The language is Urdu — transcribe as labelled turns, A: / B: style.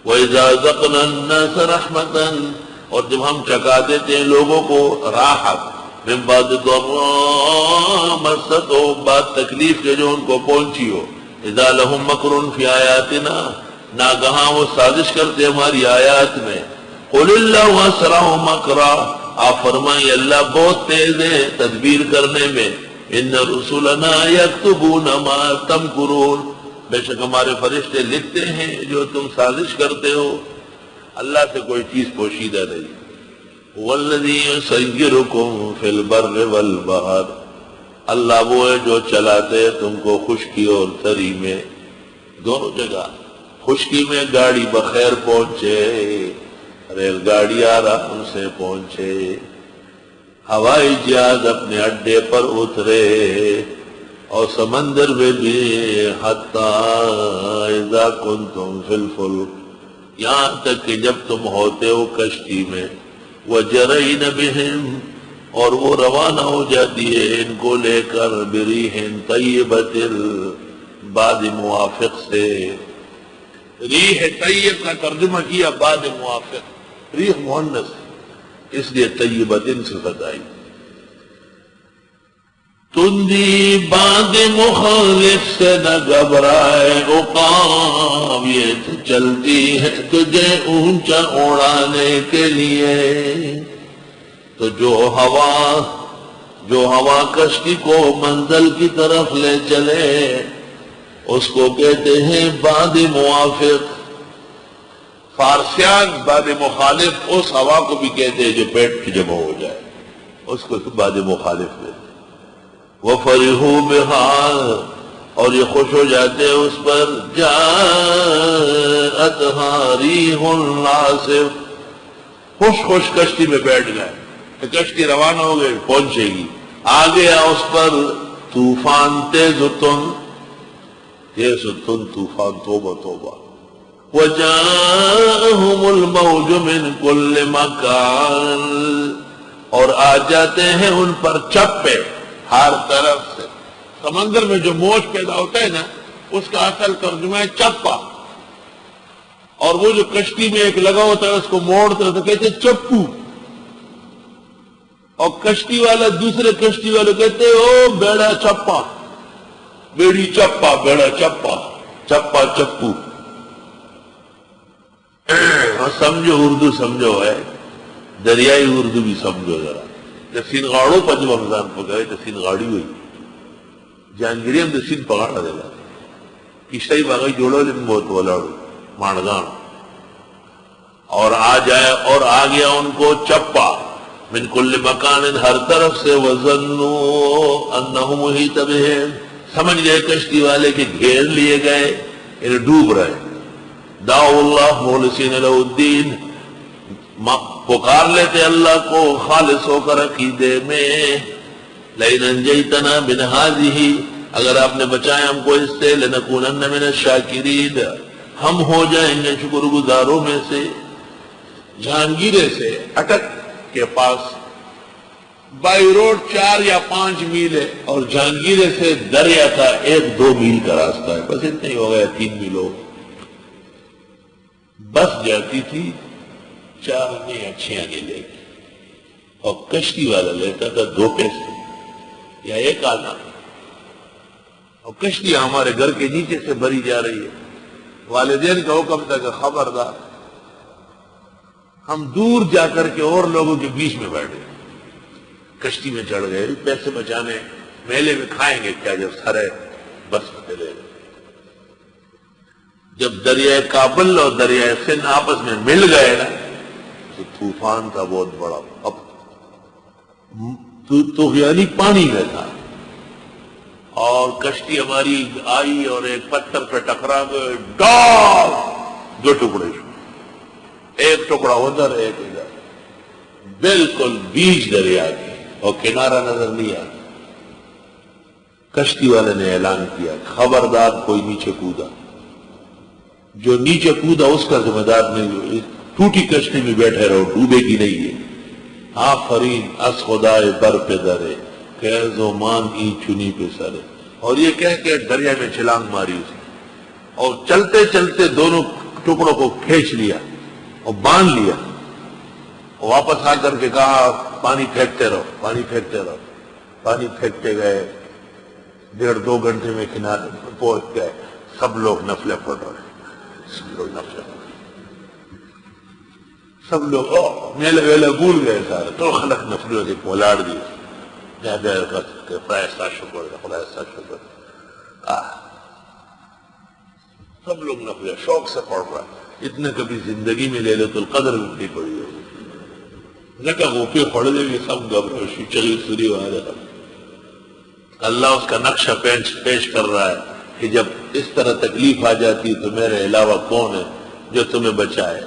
A: وَإِذَا ذَقْنَا النَّاسَ رَحْمَةً، اور جب ہم چکا دیتے ہیں لوگوں کو راحت، من بعد ضراء مَسَّتْهُمْ، بعد تکلیف کے جو ان کو پہنچی ہو، اذا لهم مکر فی آیاتنا، ناگہاں وہ سازش کرتے ہماری آیات میں، قل اللہ اسرع مکرا، آپ فرمائیں اللہ بہت تیز ہے تدبیر کرنے میں، ان رسولنا یکتبون ما تمکرون، بے شک ہمارے فرشتے لکھتے ہیں جو تم سازش کرتے ہو، اللہ سے کوئی چیز پوشیدہ نہیں۔ والذی یسیرکم فی البر والبحر، اللہ وہ ہے جو چلاتے ہے تم کو خشکی اور تری میں، دونوں جگہ، خشکی میں گاڑی بخیر پہنچے، ریل گاڑی آرام سے پہنچے، ہوائی جہاز اپنے اڈے پر اترے، اور سمندر میں بھی حتی اذا کنتم فی الفلک، یہاں تک کہ جب تم ہوتے ہو کشتی میں، وجرین بہم، اور وہ روانہ ہو جاتی ہے ان کو لے کر، بریح طیبۃ، بعد موافق سے، ریح طیب کا ترجمہ کیا بعد موافق، ریح مؤنث اس لیے طیبۃ صفت آئی، تندی بعد مخالف سے نہ گھبرائے عقاب، یہ تو چلتی ہے تجھے اونچا اڑانے کے لیے، تو جو ہوا کشتی کو منزل کی طرف لے چلے اس کو کہتے ہیں باد موافق، فارسیان باد مخالف اس ہوا کو بھی کہتے ہیں جو پیٹ کی جمع ہو جائے، اس کو باد مخالف کہتے ہیں۔ وَفَرِحُوا بِهَا، اور یہ خوش ہو جاتے ہیں اس پر، جَاءَتْهَا رِيحٌ عَاصِفٌ، خوش کشتی میں بیٹھ گئے، کشتی روانہ ہو گئی، پہنچے گی، آ گیا اس پر طوفان تیز طوفان، توبہ توبہ، وَجَاءَهُمُ الْمَوْجُ مِنْ كُلِّ مَكَانٍ، اور آ جاتے ہیں ان پر چپے ہر طرف سے، سمندر میں جو موج پیدا ہوتا ہے نا اس کا اصل ترجمہ ہے چپا، اور وہ جو کشتی میں ایک لگا ہوتا ہے اس کو موڑتے ہیں تو کہتے ہیں چپو، اور کشتی والا دوسرے کشتی والے کہتے ہیں او بیڑا چپا، بیڑی چپا، بیڑا چپا، چپا چپو، سمجھو اردو سمجھو ہے، دریائی اردو بھی سمجھو ذرا، سین غاڑوں پر جو رمضان پکڑے تو سین غاڑی ہوئی جہانگیری ہم سین پکاڑا دے گا کشتائی باغی جوڑو لیکن بہت ولاڑو ماندان، اور آ جائے اور آ گیا ان کو چپا، من کل مکان، ہر طرف سے، وظنوا انہم محیط بہم، سمجھ گئے کشتی والے کہ گھیر لیے گئے، انہیں ڈوب رہے، دعوا اللہ مخلصین لہ الدین، پکار لیتے اللہ کو خالص ہو کر عقیدے میں، لئن انجیتنا من ہذہ، اگر آپ نے بچائے ہم کو اس سے، لنکونن من الشاکرین، ہم ہو جائیں گے شکر گزاروں میں سے۔ جہانگیرے سے اٹک کے پاس بائی روڈ 4 یا 5 میل ہے، اور جہانگیرے سے دریا کا 1-2 میل کا راستہ ہے، بس اتنا ہی ہو گیا، 3 میل ہو۔ بس جاتی تھی 4 آنے یا 6 آنے لے کے، اور کشتی والا لیتا تھا 2 پیسے یا 1 آنا، اور کشتی ہمارے گھر کے نیچے سے بھری جا رہی ہے، والدین کا حکم تھا کہ خبردار، ہم دور جا کر کے اور لوگوں کے بیچ میں بیٹھ گئے، کشتی میں چڑھ گئے، پیسے بچانے، میلے میں کھائیں گے کیا جب سارے بس میں چلے گئے۔ جب دریائے کابل اور دریائے سندھ آپس میں مل گئے نا تو طوفان تھا بہت بڑا، اب تو یعنی پانی میں تھا، اور کشتی ہماری آئی اور ایک پتھر پہ ٹکرا گئے، ڈال 2 ٹکڑے، ایک ٹکڑا ادھر ایک ادھر، بالکل بیچ دریا کے، اور کنارہ نظر نہیں آتا۔ کشتی والے نے اعلان کیا خبردار کوئی نیچے کودا، جو نیچے کودا اس کا ذمہ دار نہیں ہو، ٹوٹی کشتی میں بیٹھے رہو، ڈوبے گی نہیں ہے۔ آفرین از خدائے بر پہ درے، کیز و مان ای چنی پہ سرے، اور یہ کہہ کے دریا میں چھلانگ ماری اس نے، اور چلتے چلتے دونوں ٹکڑوں کو کھینچ لیا اور باندھ لیا، اور واپس آ کر کے کہا پانی پھینکتے رہو، پانی پھینکتے رہو۔ پانی پھینکتے گئے، 1.5-2 گھنٹے میں کنارے پر پہنچ گئے، سب لوگ نفلیں پڑھ رہے، سب لوگ نفلیں پڑھ رہے، سب لوگ میلے ویلے بھول گئے سارے، تو خلق نفلوں سے پولاڑ دیے، خدا ایسا شکر ہے، خدا ایسا شکر ہے۔ سب لوگ نفلیں شوق سے پڑھ رہا ہے، اتنے کبھی زندگی میں لیلۃ القدر بھی نہیں پڑی ہوگی۔ نہ کہ غوپے پڑھ لے گے سب گھبراہٹ چلی سوری والے۔ اللہ اس کا نقشہ پیش کر رہا ہے کہ جب اس طرح تکلیف آ جاتی تو میرے علاوہ کون ہے جو تمہیں بچائے۔